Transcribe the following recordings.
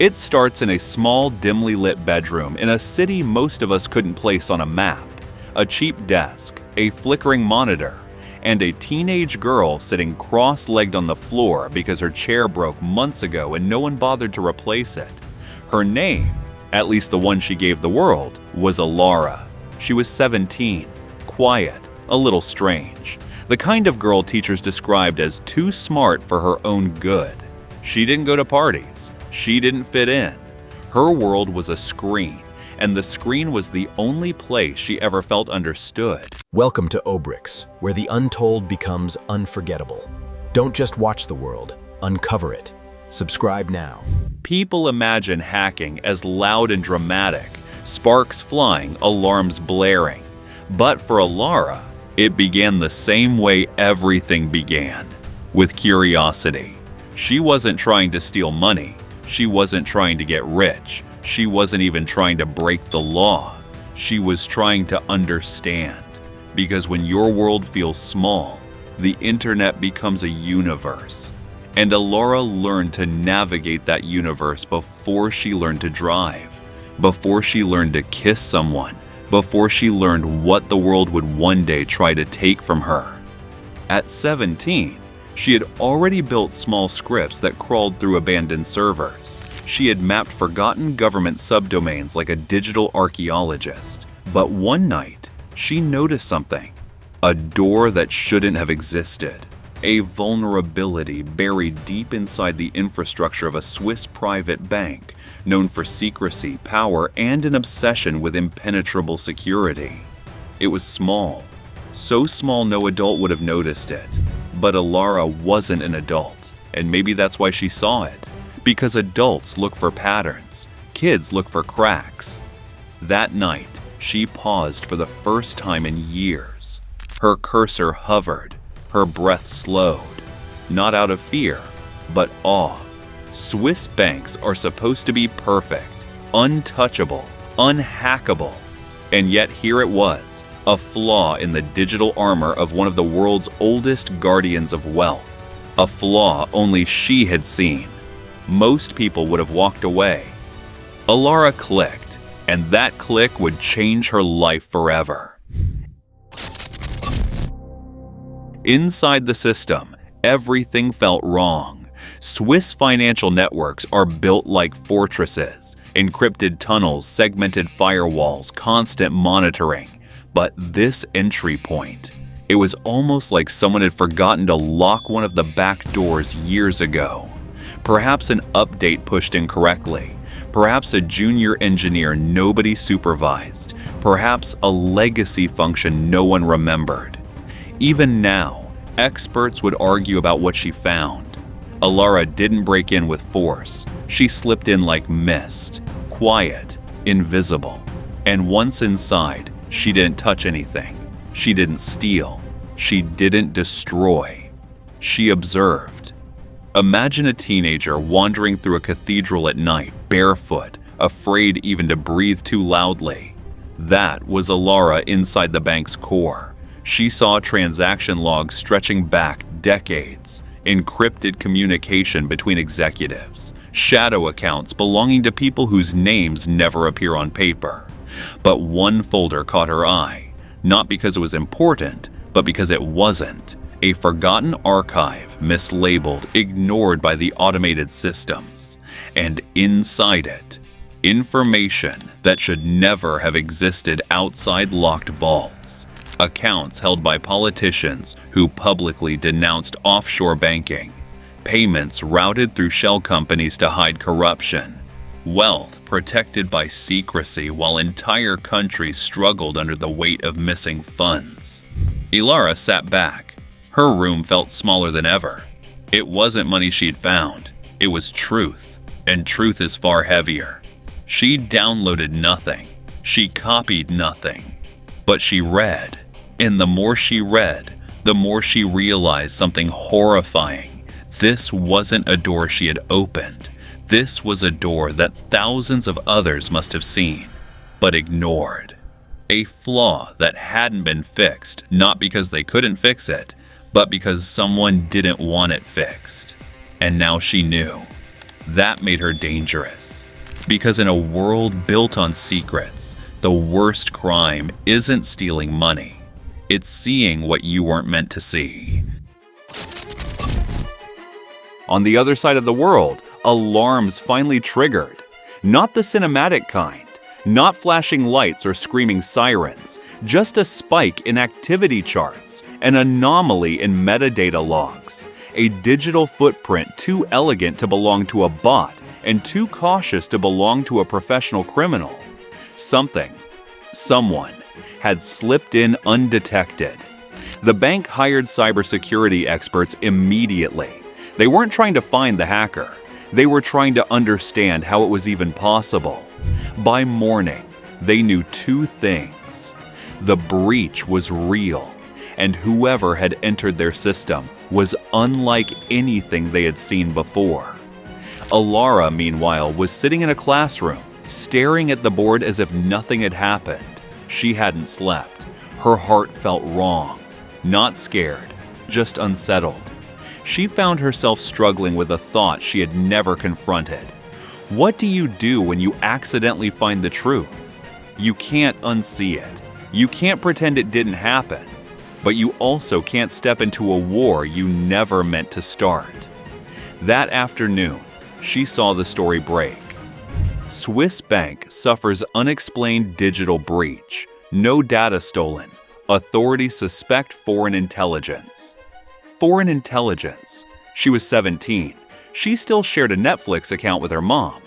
It starts in a small, dimly lit bedroom in a city most of us couldn't place on a map. A cheap desk, a flickering monitor, and a teenage girl sitting cross-legged on the floor because her chair broke months ago and no one bothered to replace it. Her name, at least the one she gave the world, was Elara. She was 17, quiet, a little strange. The kind of girl teachers described as too smart for her own good. She didn't go to parties. She didn't fit in. Her world was a screen, and the screen was the only place she ever felt understood. Welcome to Obrix, where the untold becomes unforgettable. Don't just watch the world, uncover it. Subscribe now. People imagine hacking as loud and dramatic, sparks flying, alarms blaring. But for Elara, it began the same way everything began, with curiosity. She wasn't trying to steal money. She wasn't trying to get rich. She wasn't even trying to break the law. She was trying to understand. Because when your world feels small, the internet becomes a universe. And Elara learned to navigate that universe before she learned to drive, before she learned to kiss someone, before she learned what the world would one day try to take from her. At 17, she had already built small scripts that crawled through abandoned servers. She had mapped forgotten government subdomains like a digital archaeologist. But one night, she noticed something. A door that shouldn't have existed. A vulnerability buried deep inside the infrastructure of a Swiss private bank, known for secrecy, power, and an obsession with impenetrable security. It was small. So small no adult would have noticed it. But Elara wasn't an adult, and maybe that's why she saw it. Because adults look for patterns, kids look for cracks. That night, she paused for the first time in years. Her cursor hovered, her breath slowed, not out of fear, but awe. Swiss banks are supposed to be perfect, untouchable, unhackable, and yet here it was, a flaw in the digital armor of one of the world's oldest guardians of wealth, a flaw only she had seen. Most people would have walked away. Elara clicked, and that click would change her life forever. Inside the system, everything felt wrong. Swiss financial networks are built like fortresses, encrypted tunnels, segmented firewalls, constant monitoring. But this entry point, it was almost like someone had forgotten to lock one of the back doors years ago. Perhaps an update pushed incorrectly. Perhaps a junior engineer nobody supervised. Perhaps a legacy function no one remembered. Even now, experts would argue about what she found. Elara didn't break in with force. She slipped in like mist, quiet, invisible. And once inside, she didn't touch anything. She didn't steal. She didn't destroy. She observed. Imagine a teenager wandering through a cathedral at night, barefoot, afraid even to breathe too loudly. That was Elara inside the bank's core. She saw transaction logs stretching back decades, encrypted communication between executives, shadow accounts belonging to people whose names never appear on paper. But one folder caught her eye, not because it was important, but because it wasn't. A forgotten archive, mislabeled, ignored by the automated systems. And inside it, information that should never have existed outside locked vaults. Accounts held by politicians who publicly denounced offshore banking. Payments routed through shell companies to hide corruption. Wealth protected by secrecy while entire countries struggled under the weight of missing funds. Elara sat back. Her room felt smaller than ever. It wasn't money she'd found. It was truth, and truth is far heavier. She downloaded nothing. She copied nothing. But she read. And the more she read, the more she realized something horrifying. This wasn't a door she had opened. This was a door that thousands of others must have seen, but ignored. A flaw that hadn't been fixed, not because they couldn't fix it, but because someone didn't want it fixed. And now she knew. That made her dangerous. Because in a world built on secrets, the worst crime isn't stealing money. It's seeing what you weren't meant to see. On the other side of the world, alarms finally triggered. Not the cinematic kind, not flashing lights or screaming sirens, just a spike in activity charts, an anomaly in metadata logs, a digital footprint too elegant to belong to a bot and too cautious to belong to a professional criminal. Someone had slipped in undetected. The bank hired cybersecurity experts immediately. They weren't trying to find the hacker. They were trying to understand how it was even possible. By morning, they knew two things. The breach was real, and whoever had entered their system was unlike anything they had seen before. Elara, meanwhile, was sitting in a classroom, staring at the board as if nothing had happened. She hadn't slept. Her heart felt wrong. Not scared, just unsettled. She found herself struggling with a thought she had never confronted. What do you do when you accidentally find the truth? You can't unsee it. You can't pretend it didn't happen. But you also can't step into a war you never meant to start. That afternoon, she saw the story break. Swiss bank suffers unexplained digital breach. No data stolen. Authorities suspect foreign intelligence. Foreign intelligence. She was 17. She still shared a Netflix account with her mom.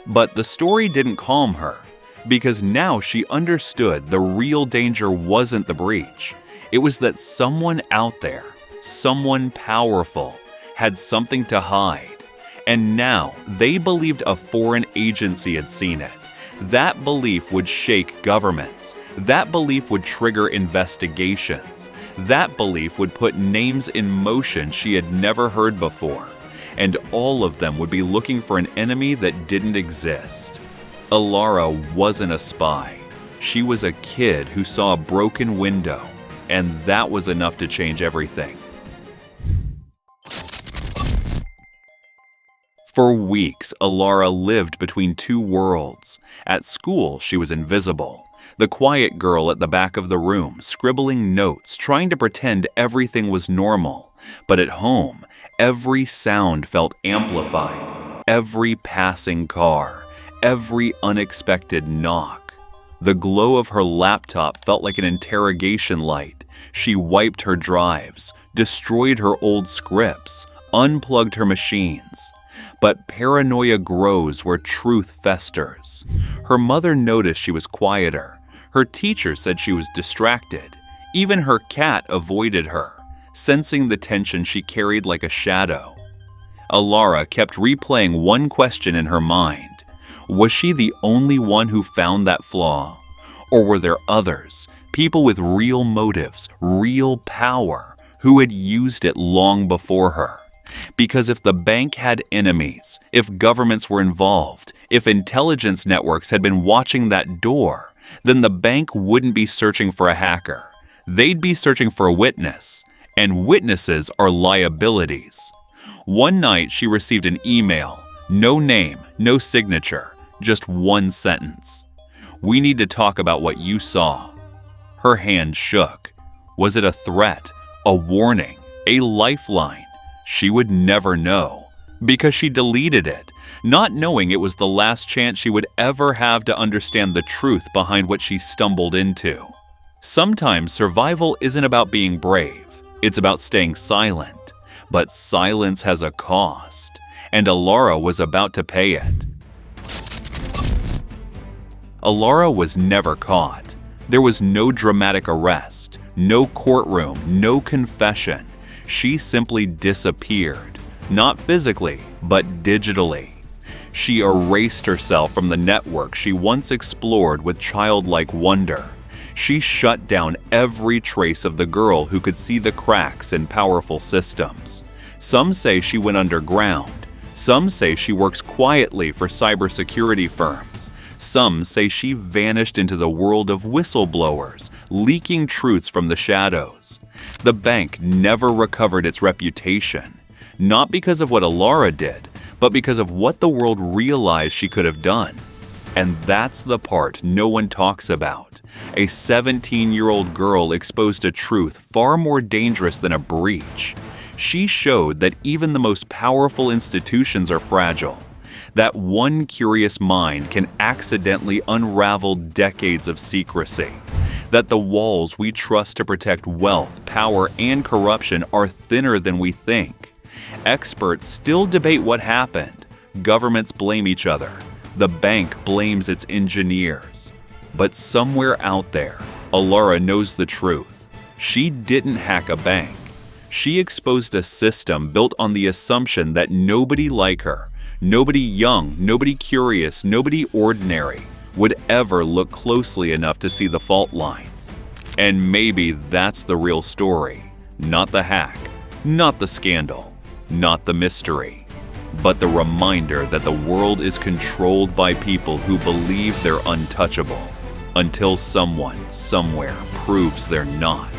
But the story didn't calm her, because now she understood the real danger wasn't the breach. It was that someone out there, someone powerful, had something to hide. And now they believed a foreign agency had seen it. That belief would shake governments. That belief would trigger investigations. That belief would put names in motion she had never heard before. And all of them would be looking for an enemy that didn't exist. Elara wasn't a spy. She was a kid who saw a broken window, and that was enough to change everything. For weeks, Elara lived between two worlds. At school, she was invisible. The quiet girl at the back of the room, scribbling notes, trying to pretend everything was normal. But at home, every sound felt amplified. Every passing car, every unexpected knock. The glow of her laptop felt like an interrogation light. She wiped her drives, destroyed her old scripts, unplugged her machines. But paranoia grows where truth festers. Her mother noticed she was quieter. Her teacher said she was distracted. Even her cat avoided her, sensing the tension she carried like a shadow. Elara kept replaying one question in her mind. Was she the only one who found that flaw? Or were there others, people with real motives, real power, who had used it long before her? Because if the bank had enemies, if governments were involved, if intelligence networks had been watching that door, then the bank wouldn't be searching for a hacker. They'd be searching for a witness, and witnesses are liabilities. One night she received an email, no name, no signature, just one sentence. "We need to talk about what you saw." Her hand shook. Was it a threat, a warning, a lifeline? She would never know, because she deleted it, not knowing it was the last chance she would ever have to understand the truth behind what she stumbled into. Sometimes survival isn't about being brave, it's about staying silent. But silence has a cost, and Elara was about to pay it. Elara was never caught. There was no dramatic arrest, no courtroom, no confession. She simply disappeared, not physically, but digitally. She erased herself from the network she once explored with childlike wonder. She shut down every trace of the girl who could see the cracks in powerful systems. Some say she went underground. Some say she works quietly for cybersecurity firms. Some say she vanished into the world of whistleblowers, leaking truths from the shadows. The bank never recovered its reputation, not because of what Elara did, but but because of what the world realized she could have done. And that's the part no one talks about. A 17-year-old girl exposed a truth far more dangerous than a breach. She showed that even the most powerful institutions are fragile, that one curious mind can accidentally unravel decades of secrecy, that the walls we trust to protect wealth, power, and corruption are thinner than we think. Experts still debate what happened. Governments blame each other. The bank blames its engineers. But somewhere out there, Elara knows the truth. She didn't hack a bank. She exposed a system built on the assumption that nobody like her, nobody young, nobody curious, nobody ordinary, would ever look closely enough to see the fault lines. And maybe that's the real story. Not the hack, not the scandal, not the mystery, but the reminder that the world is controlled by people who believe they're untouchable, until someone, somewhere, proves they're not.